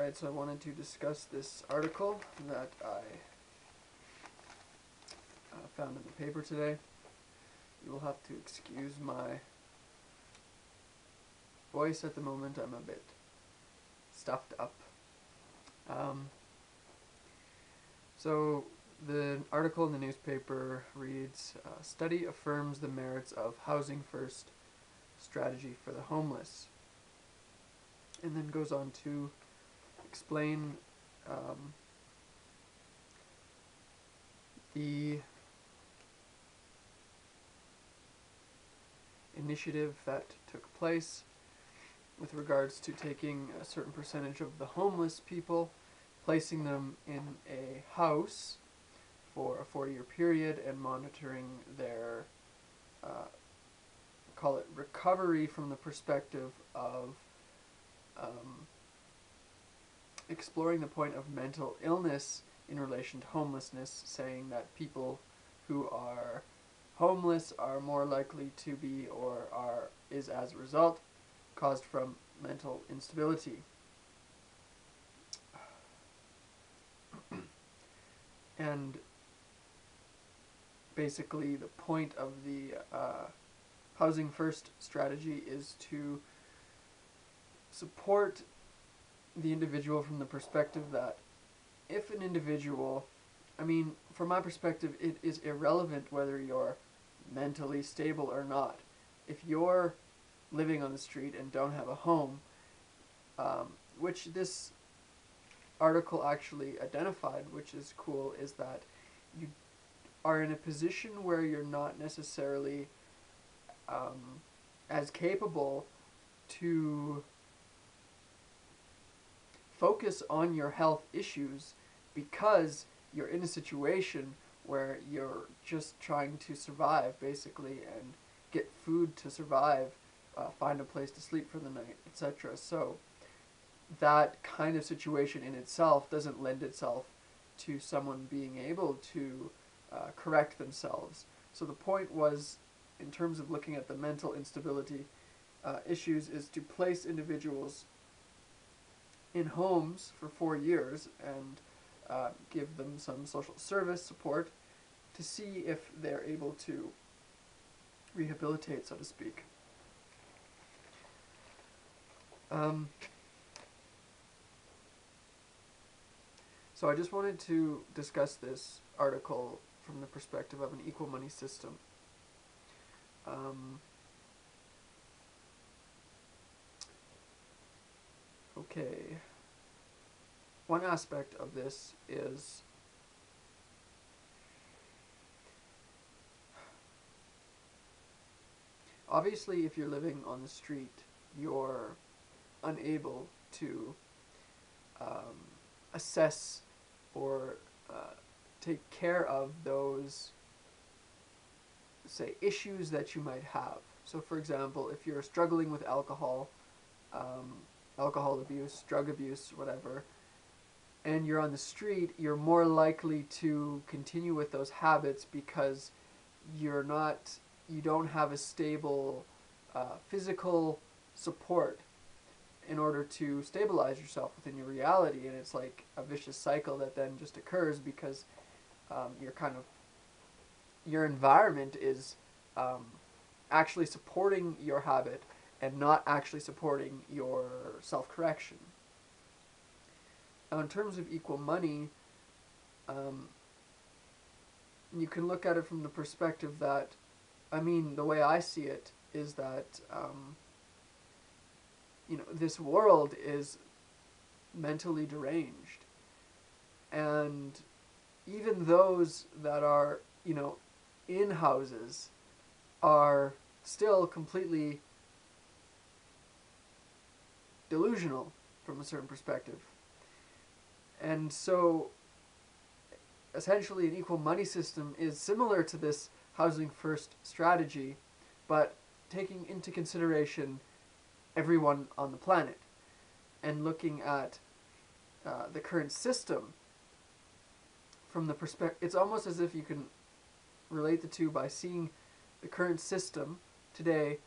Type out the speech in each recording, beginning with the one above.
Alright, so I wanted to discuss this article that I found in the paper today. You will have to excuse my voice at the moment. I'm a bit stuffed up. So the article in the newspaper reads, study affirms the merits of housing first strategy for the homeless. And then goes on to explain the initiative that took place with regards to taking a certain percentage of the homeless people, placing them in a house for a 4-year period and monitoring their call it recovery from the perspective of exploring the point of mental illness in relation to homelessness, saying that people who are homeless are more likely to be or is as a result caused from mental instability. And basically the point of the housing first strategy is to support the individual from the perspective that if an individual, from my perspective, it is irrelevant whether you're mentally stable or not. If you're living on the street and don't have a home, which this article actually identified, which is cool, is that you are in a position where you're not necessarily as capable to focus on your health issues because you're in a situation where you're just trying to survive, basically, and get food to survive, find a place to sleep for the night, etc. So that kind of situation in itself doesn't lend itself to someone being able to correct themselves. So the point was, in terms of looking at the mental instability issues, is to place individuals in homes for 4 years and give them some social service support to see if they're able to rehabilitate, so to speak. So I just wanted to discuss this article from the perspective of an equal money system. Okay. One aspect of this is obviously if you're living on the street, you're unable to assess or take care of those, say, issues that you might have. So for example, if you're struggling with alcohol abuse, drug abuse, whatever, and you're on the street, you're more likely to continue with those habits because you don't have a stable physical support in order to stabilize yourself within your reality, and it's like a vicious cycle that then just occurs because your environment is actually supporting your habit and not actually supporting your self-correction. Now, in terms of equal money, you can look at it from the perspective that, the way I see it is that, this world is mentally deranged. And even those that are, in houses are still completely delusional from a certain perspective. And so essentially an equal money system is similar to this housing first strategy, but taking into consideration everyone on the planet and looking at the current system from the perspective. It's almost as if you can relate the two by seeing the current system today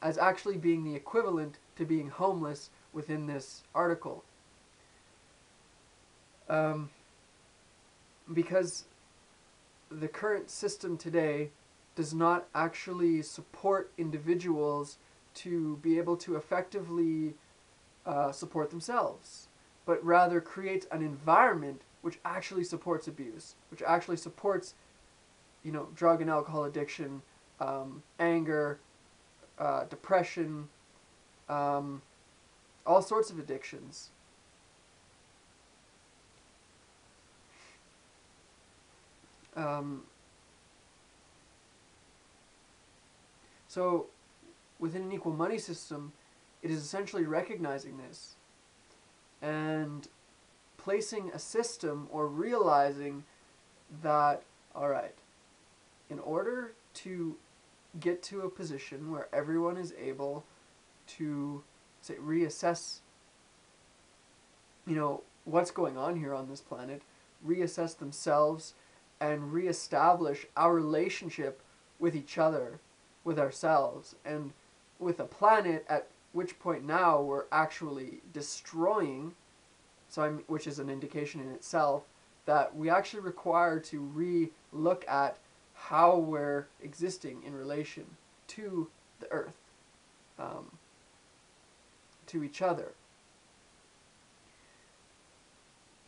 as actually being the equivalent to being homeless within this article. Um, because the current system today does not actually support individuals to be able to effectively support themselves, but rather creates an environment which actually supports abuse, which actually supports, drug and alcohol addiction, anger, depression, um, all sorts of addictions. Um, so, within an equal money system, it is essentially recognizing this and placing a system or realizing that, all right, in order to get to a position where everyone is able to, say, reassess, what's going on here on this planet, reassess themselves, and reestablish our relationship with each other, with ourselves, and with a planet at which point now we're actually destroying, which is an indication in itself that we actually require to re-look at how we're existing in relation to the earth, um, to each other.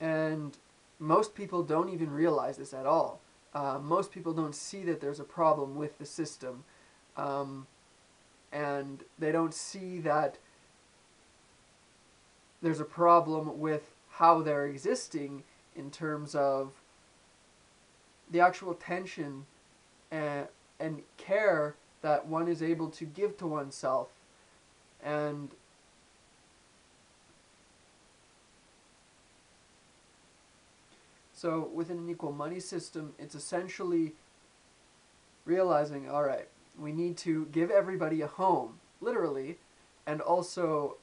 And most people don't even realize this at all. Most people don't see that there's a problem with the system. And they don't see that there's a problem with how they're existing in terms of the actual attention and care that one is able to give to oneself. And so within an equal money system, it's essentially realizing, all right, we need to give everybody a home, literally, and also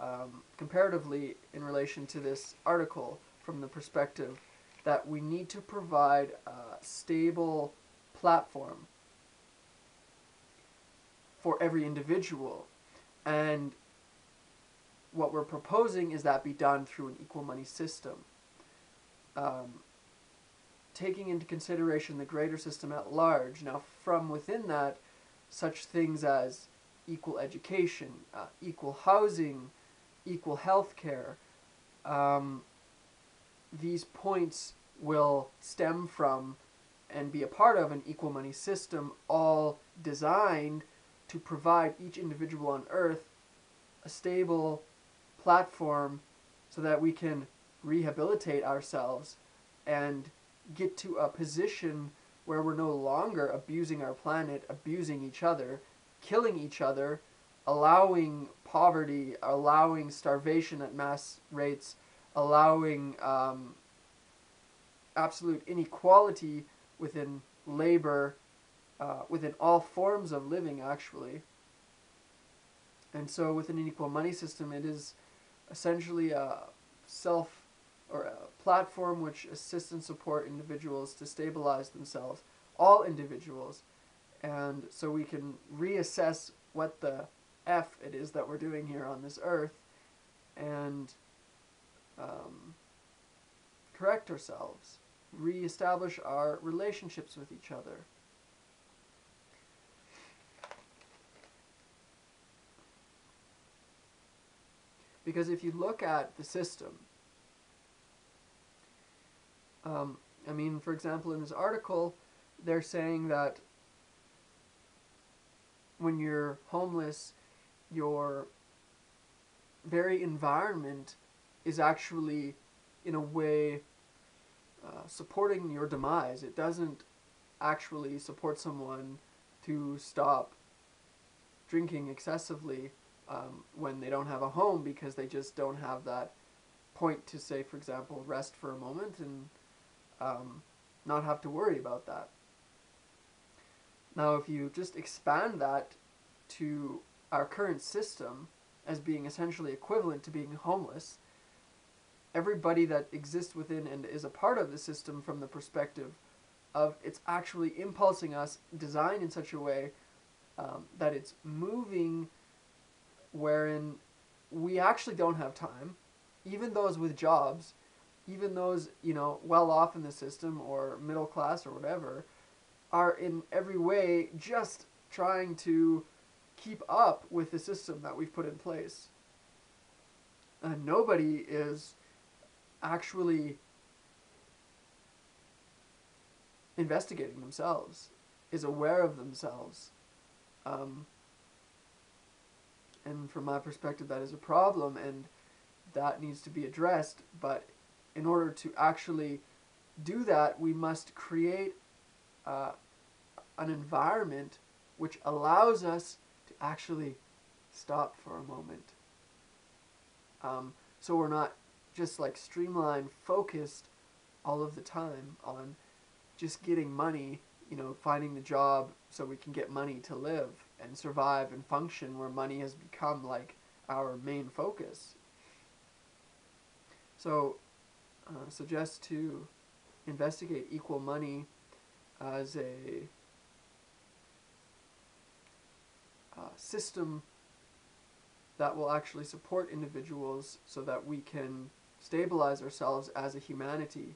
comparatively in relation to this article from the perspective that we need to provide a stable platform for every individual. And what we're proposing is that be done through an equal money system. Taking into consideration the greater system at large. Now, from within that, such things as equal education, equal housing, equal health care, these points will stem from and be a part of an equal money system, all designed to provide each individual on Earth a stable platform so that we can rehabilitate ourselves and get to a position where we're no longer abusing our planet, abusing each other, killing each other, allowing poverty, allowing starvation at mass rates, allowing absolute inequality within labor, within all forms of living, actually. And so within an equal money system, it is essentially a platform which assists and support individuals to stabilize themselves, all individuals, and so we can reassess what the F it is that we're doing here on this earth and correct ourselves, reestablish our relationships with each other. Because if you look at the system, for example, in this article, they're saying that when you're homeless, your very environment is actually, in a way, supporting your demise. It doesn't actually support someone to stop drinking excessively when they don't have a home, because they just don't have that point to, say, for example, rest for a moment and not have to worry about that. Now, if you just expand that to our current system as being essentially equivalent to being homeless, everybody that exists within and is a part of the system from the perspective of it's actually impulsing us, designed in such a way that it's moving wherein we actually don't have time, even those with jobs, even those, well off in the system or middle class or whatever, are in every way just trying to keep up with the system that we've put in place. And nobody is actually investigating themselves, is aware of themselves. Um, and from my perspective, that is a problem, and that needs to be addressed. But in order to actually do that, we must create uh, an environment which allows us to actually stop for a moment. So we're not just like streamlined, focused all of the time on just getting money, finding the job so we can get money to live and survive and function, where money has become like our main focus. So, suggest to investigate equal money as a system that will actually support individuals so that we can stabilize ourselves as a humanity